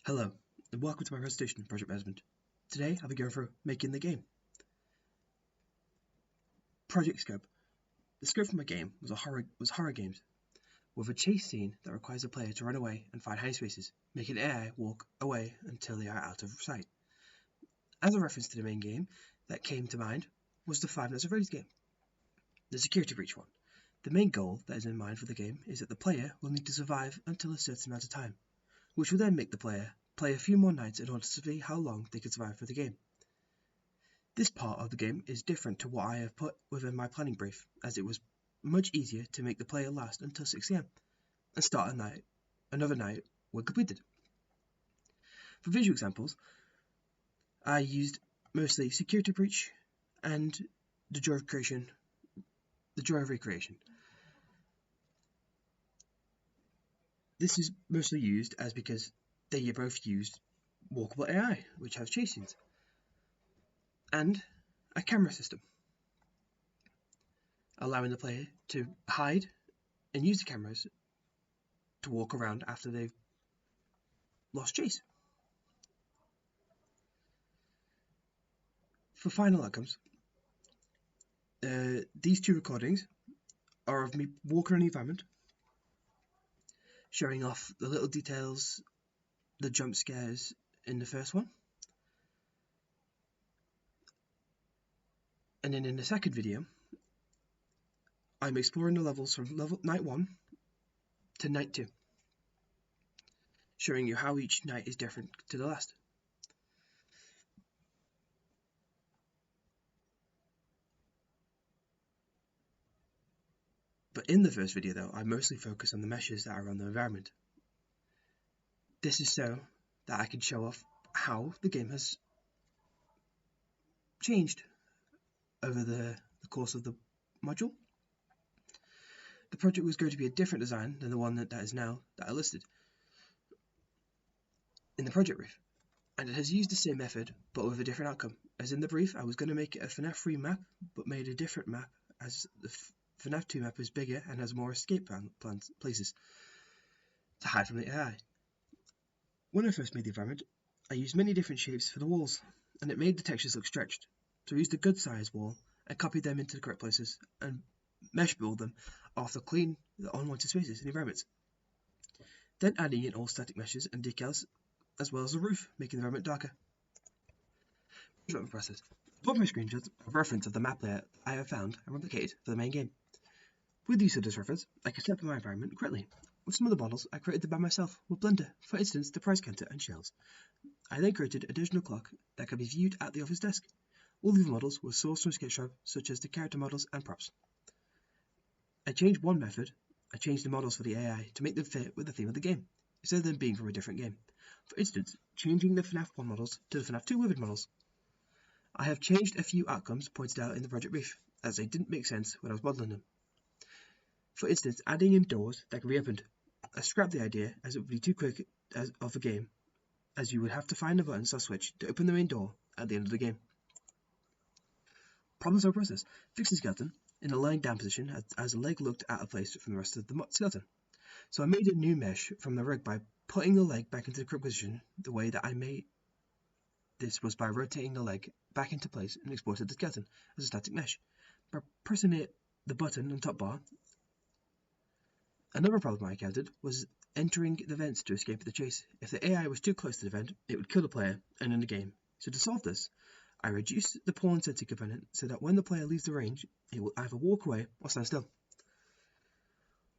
Hello, and welcome to my presentation, Project Management. Today, I'll be going through making the game. Project scope. The scope for my game was horror games, with a chase scene that requires a player to run away and find hiding spaces, making AI walk away until they are out of sight. As a reference to the main game that came to mind was the Five Nights at Freddy's game, the security breach one. The main goal that is in mind for the game is that the player will need to survive until a certain amount of time, which will then make the player play a few more nights in order to see how long they can survive for the game. This part of the game is different to what I have put within my planning brief, as it was much easier to make the player last until 6 AM and start another night when completed. For visual examples, I used mostly security breach and the joy of recreation. This is mostly used as because they both used walkable AI, which has chase scenes, and a camera system, allowing the player to hide and use the cameras to walk around after they've lost chase. For final outcomes, these two recordings are of me walking around the environment, showing off the little details, the jump scares in the first one, and then in the second video, I'm exploring the levels from night 1 to night 2, showing you how each night is different to the last. But in the first video though, I mostly focus on the meshes that are on the environment. This is so that I can show off how the game has changed over the course of the module. The project was going to be a different design than the one that is now that I listed in the project brief, and it has used the same method but with a different outcome. As in the brief, I was going to make it a FNAF 3 map but made a different map, as the FNAF 2 map is bigger and has more escape places to hide from the AI. When I first made the environment, I used many different shapes for the walls, and it made the textures look stretched. So I used a good size wall and copied them into the correct places and mesh build them off to clean the unwanted spaces in the environment. Then adding in all static meshes and decals as well as the roof, making the environment darker. Development process. Above my screenshots are reference of the map layout I have found and replicated for the main game. With use of this reference, I can set up my environment correctly. With some of the models, I created them by myself with Blender, for instance the price counter and shells. I then created a digital clock that can be viewed at the office desk. All the models were sourced from Sketchfab, such as the character models and props. I changed one method. I changed the models for the AI to make them fit with the theme of the game, instead of them being from a different game. For instance, changing the FNAF 1 models to the FNAF 2 Vivid models. I have changed a few outcomes pointed out in the project brief, as they didn't make sense when I was modeling them. For instance, adding in doors that can be opened. I scrapped the idea as it would be too quick of a game, as you would have to find the buttons or switch to open the main door at the end of the game. Problem solved process. Fix the skeleton in a lying down position as the leg looked out of place from the rest of the skeleton. So I made a new mesh from the rig by putting the leg back into the correct position. The way that I made this was by rotating the leg back into place and exported the skeleton as a static mesh. By pressing the button on top bar. Another problem I encountered was entering the vents to escape the chase. If the AI was too close to the vent, it would kill the player and end the game. So to solve this, I reduced the pull and sensing component so that when the player leaves the range, it will either walk away or stand still.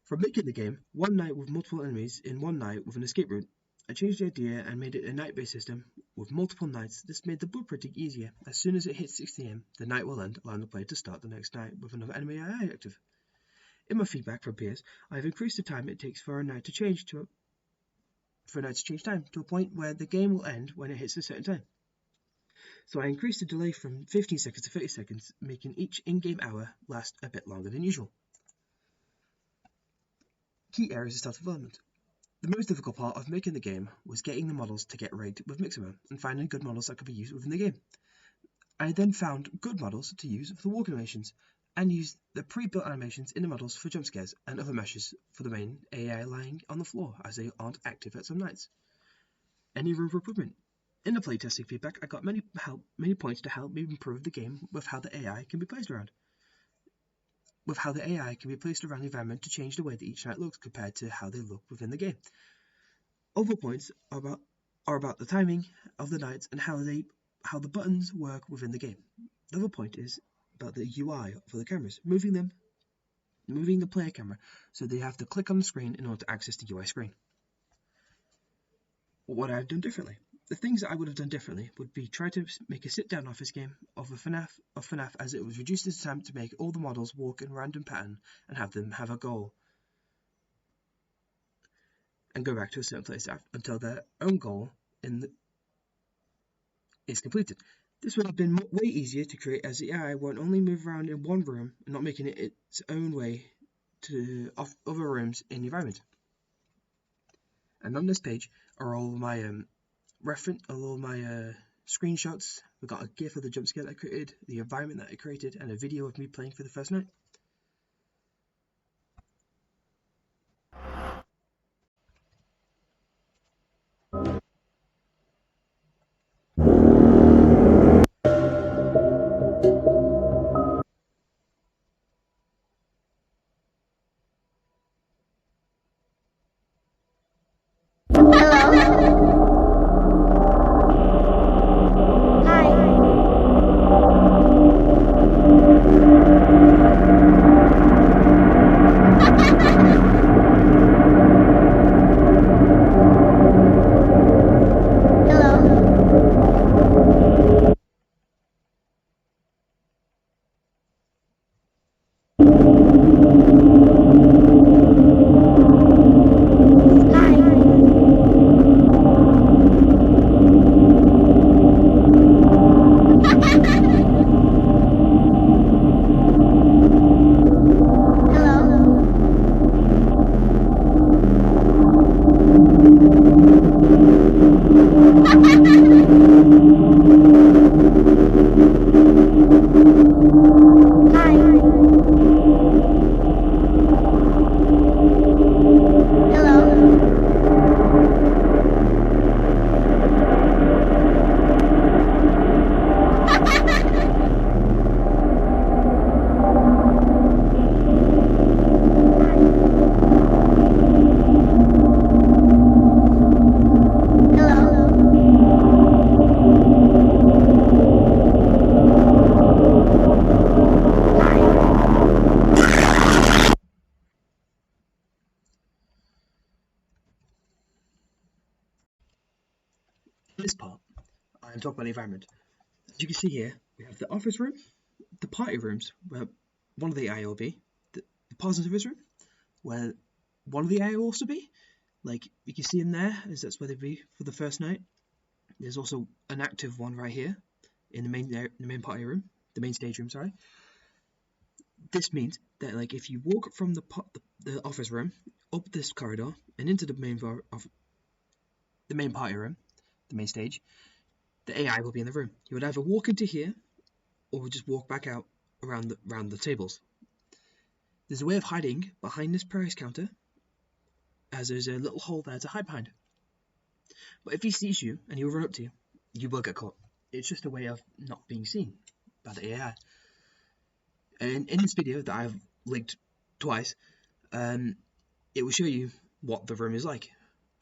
For making the game, one night with multiple enemies in one night with an escape route, I changed the idea and made it a night-based system with multiple nights. This made the blueprinting easier. As soon as it hits 6 AM, the night will end, allowing the player to start the next night with another enemy AI active. In my feedback from peers, I have increased the time it takes for a night to change time to a point where the game will end when it hits a certain time. So I increased the delay from 15 seconds to 30 seconds, making each in-game hour last a bit longer than usual. Key areas of self-development. The most difficult part of making the game was getting the models to get rigged with Mixamo and finding good models that could be used within the game. I then found good models to use for the walk animations and used the pre-built animations in the models for jump scares and other meshes for the main AI lying on the floor as they aren't active at some nights. any room for improvement. In the playtesting feedback, I got many points to help me improve the game with how the AI can be placed around. The environment to change the way that each knight looks compared to how they look within the game. Other points are about the timing of the knights and how the buttons work within the game. The other point is about the UI for the cameras, moving the player camera so they have to click on the screen in order to access the UI screen. What I've done differently. The things that I would have done differently would be try to make a sit-down office game of FNAF as it was reduced in time to make all the models walk in a random pattern and have them have a goal and go back to a certain place until their own goal is completed. This would have been way easier to create as the AI won't only move around in one room and not making it its own way to other rooms in the environment. And on this page are all my screenshots. We've got a GIF of the jump scare that I created, the environment that I created, and a video of me playing for the first night. In this part, I am talking about the environment. As you can see here, we have the office room, the party rooms, where one of the AI will be, the positive room, where one of the AI will also be. Like you can see in there, as that's where they'd be for the first night. There's also an active one right here in the main party room, the main stage room. Sorry. This means that like if you walk from the office room up this corridor and into the main party room, the main stage, the AI will be in the room. You would either walk into here or just walk back out around the tables. There's a way of hiding behind this price counter, as there's a little hole there to hide behind. But if he sees you and he'll run up to you, you will get caught. It's just a way of not being seen by the AI. And in this video that I've linked twice, it will show you what the room is like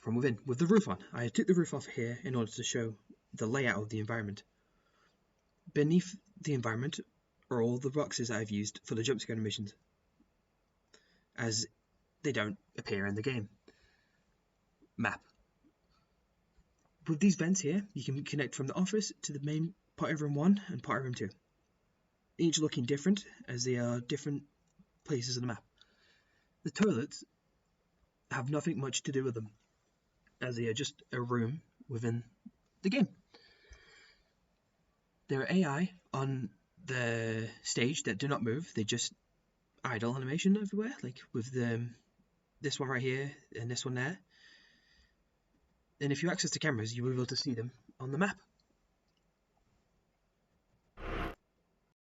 from within, with the roof on. I took the roof off here in order to show the layout of the environment. Beneath the environment are all the boxes I've used for the jump scare animations, as they don't appear in the game map. With these vents here, you can connect from the office to the main party room 1 and party room 2, each looking different as they are different places on the map. The toilets have nothing much to do with them, as they are just a room within the game. There are AI on the stage that do not move, they just idle animation everywhere, like with this one right here and this one there. And if you access the cameras, you will be able to see them on the map.